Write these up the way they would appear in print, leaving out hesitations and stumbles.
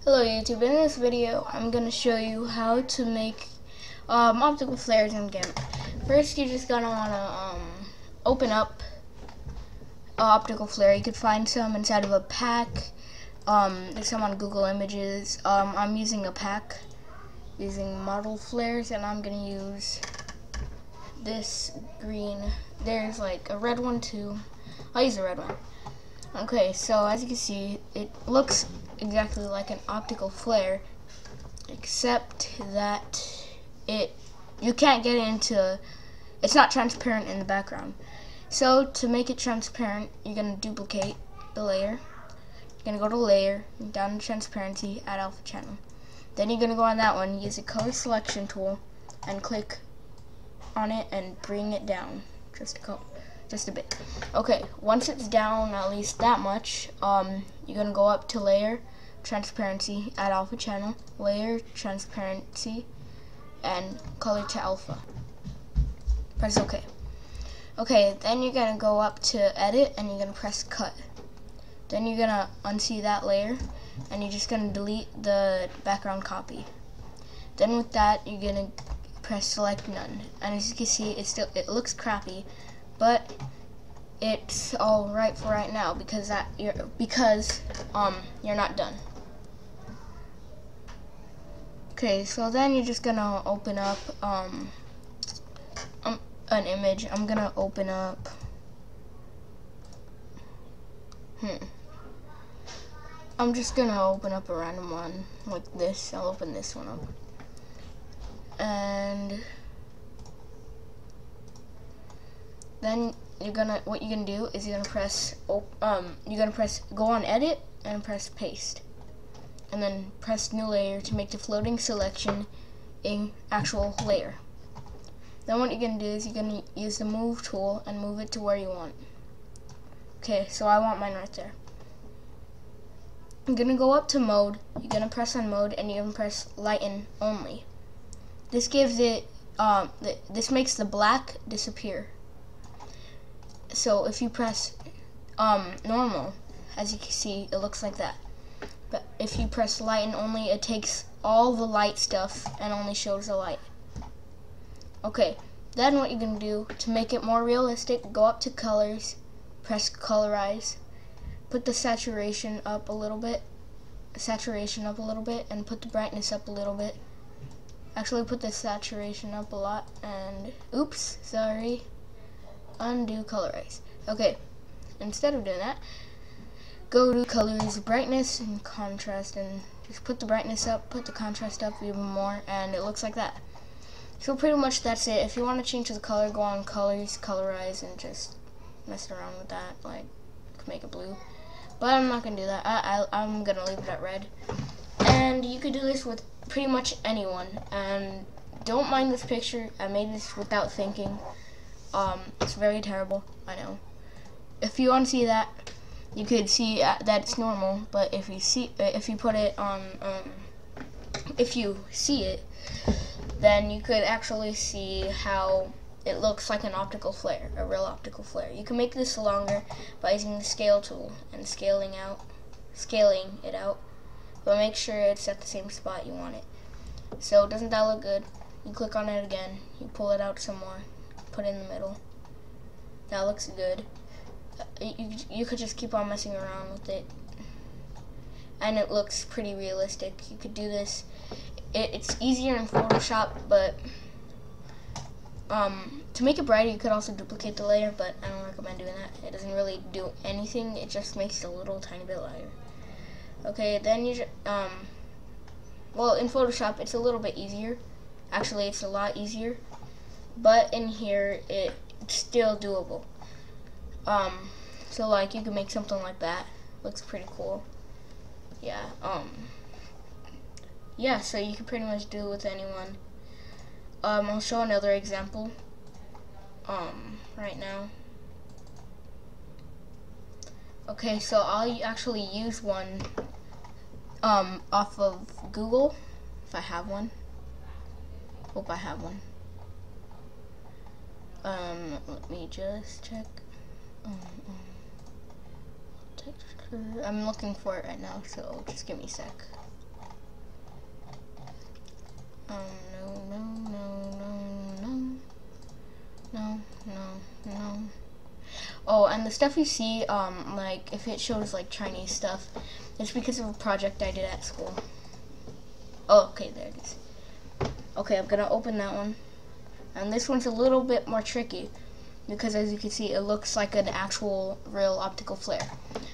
Hello YouTube, in this video I'm going to show you how to make optical flares in GIMP. First you're just going to want to open up an optical flare. You could find some inside of a pack. There's some on Google Images. I'm using a pack using model flares, and I'm going to use this green. There's like a red one too. I'll use the red one. Okay, so as you can see, it looks exactly like an optical flare, except that you can't get into, it's not transparent in the background. So to make it transparent, you're going to duplicate the layer. You're going to go to layer, down to transparency, add alpha channel. Then you're going to go on that one, use the color selection tool, and click on it and bring it down just a bit. Okay, once it's down at least that much, you're gonna go up to layer, transparency, add alpha channel, layer, transparency, and color to alpha. Press OK. Okay, then you're gonna go up to edit and you're gonna press cut. Then you're gonna unsee that layer and you're just gonna delete the background copy. Then with that, you're gonna press select none. And as you can see, it looks crappy, but it's all right for right now because you're not done. Okay, so then you're just gonna open up an image. I'm gonna open up I'm just gonna open up a random one like this. I'll open this one up, and then what you're gonna do is you're gonna press go on edit and press paste, and then press new layer to make the floating selection in actual layer. Then what you're gonna do is you're gonna use the move tool and move it to where you want. Okay, so I want mine right there. I'm gonna go up to mode. You're gonna press on mode and you're gonna press lighten only. This gives it this makes the black disappear. So if you press normal, as you can see, it looks like that. But if you press lighten only, it takes all the light stuff and only shows the light. Okay, then what you're gonna do to make it more realistic, go up to colors, press colorize, put the saturation up a little bit, and put the brightness up a little bit. Actually, put the saturation up a lot, and oops, sorry. Undo colorize. Okay, instead of doing that, go to colors, brightness, and contrast, and just put the brightness up, put the contrast up even more, and it looks like that. So pretty much that's it. If you want to change the color, go on colors, colorize, and just mess around with that, like make it blue. But I'm not gonna do that. I'm gonna leave it at red. And you could do this with pretty much anyone. And don't mind this picture. I made this without thinking. It's very terrible, I know. If you want to see that, you could see that it's normal. But if you see it, then you could actually see how it looks like an optical flare, a real optical flare. You can make this longer by using the scale tool and scaling it out. But make sure it's at the same spot you want it. So doesn't that look good? You click on it again, you pull it out some more, put it in the middle. That looks good. You could just keep on messing around with it, and it looks pretty realistic. You could do this. It's easier in Photoshop, but to make it brighter, you could also duplicate the layer, but I don't recommend doing that. It doesn't really do anything. It just makes it a little tiny bit lighter. Okay, then well, in Photoshop, it's a little bit easier. Actually, it's a lot easier, but in here, it's still doable. So like, you can make something like that. Looks pretty cool. Yeah, yeah, so you can pretty much do it with anyone. I'll show another example, right now. Okay, so I'll actually use one, off of Google, if I have one. Hope I have one. Let me just check. Texture. I'm looking for it right now, so just give me a sec. No. Oh, and the stuff you see, like if it shows like Chinese stuff, it's because of a project I did at school. Oh, okay, there it is. Okay, I'm gonna open that one. And this one's a little bit more tricky because as you can see, it looks like an actual real optical flare.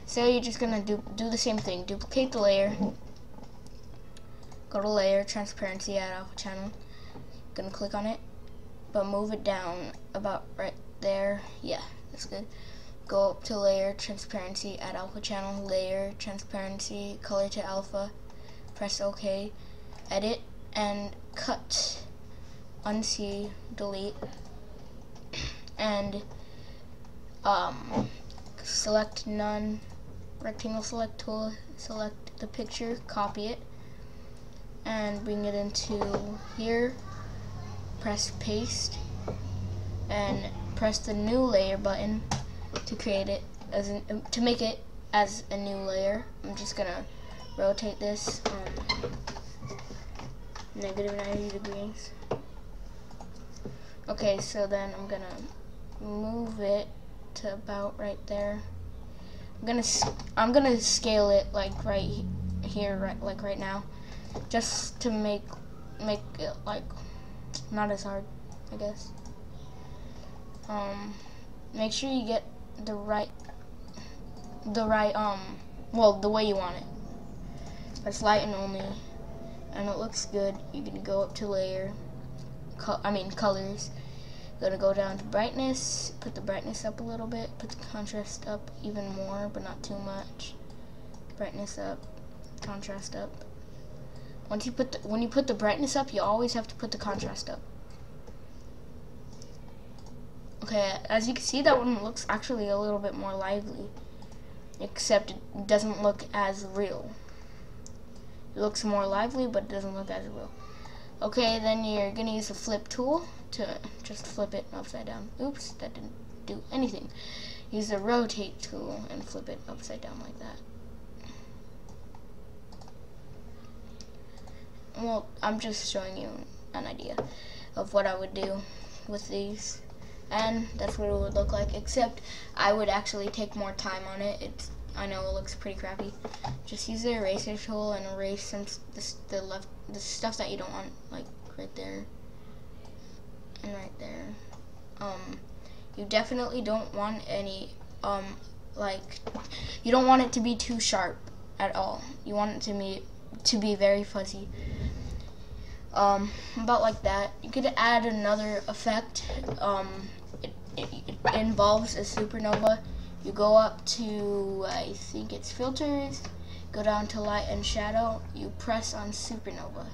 So you're just gonna do the same thing. Duplicate the layer. Go to layer, transparency, add alpha channel. Gonna click on it, but move it down about right there. Yeah, that's good. Go up to layer, transparency, add alpha channel, layer, transparency, color to alpha. Press OK. Edit and cut. Unsee, delete, and select none. Rectangle select tool. Select the picture. Copy it. And bring it into here, press paste, and press the new layer button to create it to make it as a new layer. I'm just gonna rotate this -90 degrees. Okay, so then I'm gonna move it to about right there. I'm gonna scale it like right here, like right now. Just to make it like not as hard, I guess. Make sure you get the right well, the way you want it. Press lighten only, and it looks good. You can go up to layer, colors. Gonna go down to brightness. Put the brightness up a little bit. Put the contrast up even more, but not too much. Brightness up, contrast up. When you put the brightness up, you always have to put the contrast up. Okay, as you can see, that one looks actually a little bit more lively, except it doesn't look as real. It looks more lively, but it doesn't look as real. Okay, then you're gonna use the flip tool to just flip it upside down. Oops, that didn't do anything. Use the rotate tool and flip it upside down like that. Well, I'm just showing you an idea of what I would do with these, and that's what it would look like, except I would actually take more time on it. I know it looks pretty crappy. Just use the eraser tool and erase the stuff that you don't want, like right there and right there. You definitely don't want any you don't want it to be too sharp at all. You want it to be very fuzzy. About like that. You could add another effect. It involves a supernova. You go up to, I think it's filters, go down to light and shadow, you press on supernova.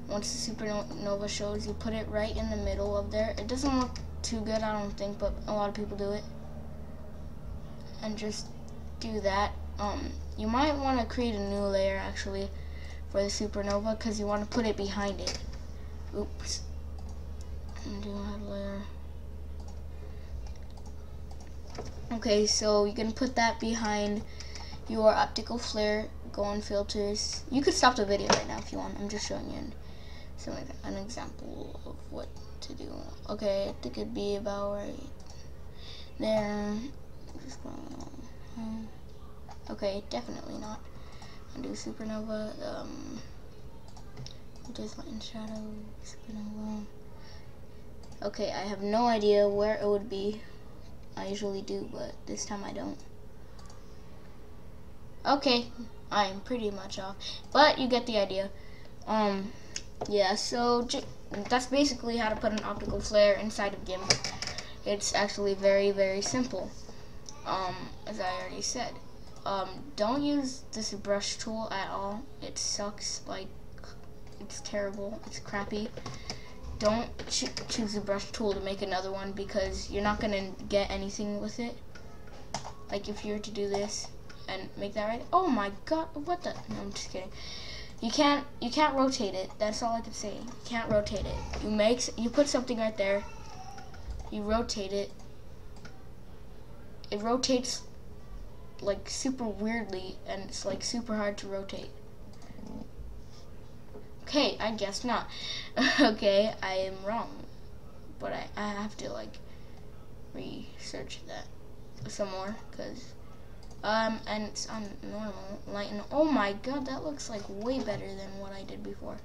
Once the supernova shows, you put it right in the middle of there. It doesn't look too good, I don't think, but a lot of people do it. And just do that. You might want to create a new layer actually for the supernova, because you want to put it behind it. Oops. Do add layer. Okay, so you can put that behind your optical flare. Go on filters. You could stop the video right now if you want. I'm just showing you an example of what to do. Okay, I think it'd be about right there. Just going okay, definitely not. Undo supernova. Just light and shadow. Supernova. Okay, I have no idea where it would be. I usually do, but this time I don't. Okay, I'm pretty much off, but you get the idea. Yeah, so that's basically how to put an optical flare inside of GIMP. It's actually very, very simple. As I already said. Don't use this brush tool at all. It sucks. Like, it's terrible. It's crappy. Don't choose the brush tool to make another one, because you're not gonna get anything with it. Like if you were to do this and make that right. Oh my god, what the? No, I'm just kidding. You can't rotate it. That's all I can say. You can't rotate it. You put something right there. You rotate it. It rotates like super weirdly, and it's like super hard to rotate. Okay, I guess not. Okay, I am wrong. But I have to like research that some more, because and it's on normal light, and oh my god, that looks like way better than what I did before.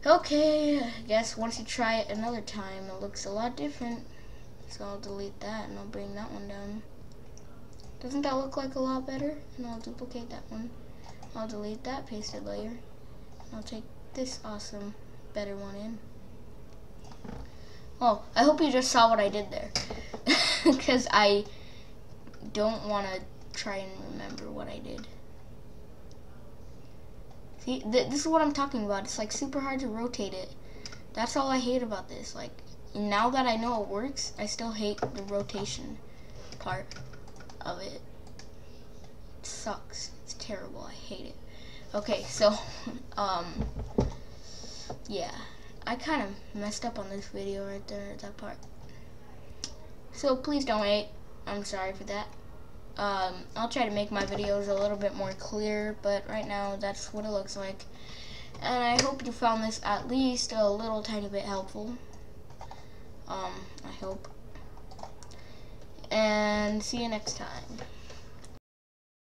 Okay, I guess once you try it another time, it looks a lot different. So I'll delete that and I'll bring that one down. Doesn't that look like a lot better? And I'll duplicate that one. I'll delete that pasted layer. I'll take this awesome better one in. Oh, I hope you just saw what I did there. Because I don't want to try and remember what I did. See, this is what I'm talking about. It's like super hard to rotate it. That's all I hate about this. Like, now that I know it works, I still hate the rotation part of it. It sucks. It's terrible. I hate it. Okay, so, yeah. I kind of messed up on this video right there at that part. So please don't hate. I'm sorry for that. I'll try to make my videos a little bit more clear, but right now that's what it looks like. And I hope you found this at least a little tiny bit helpful. I hope. And see you next time.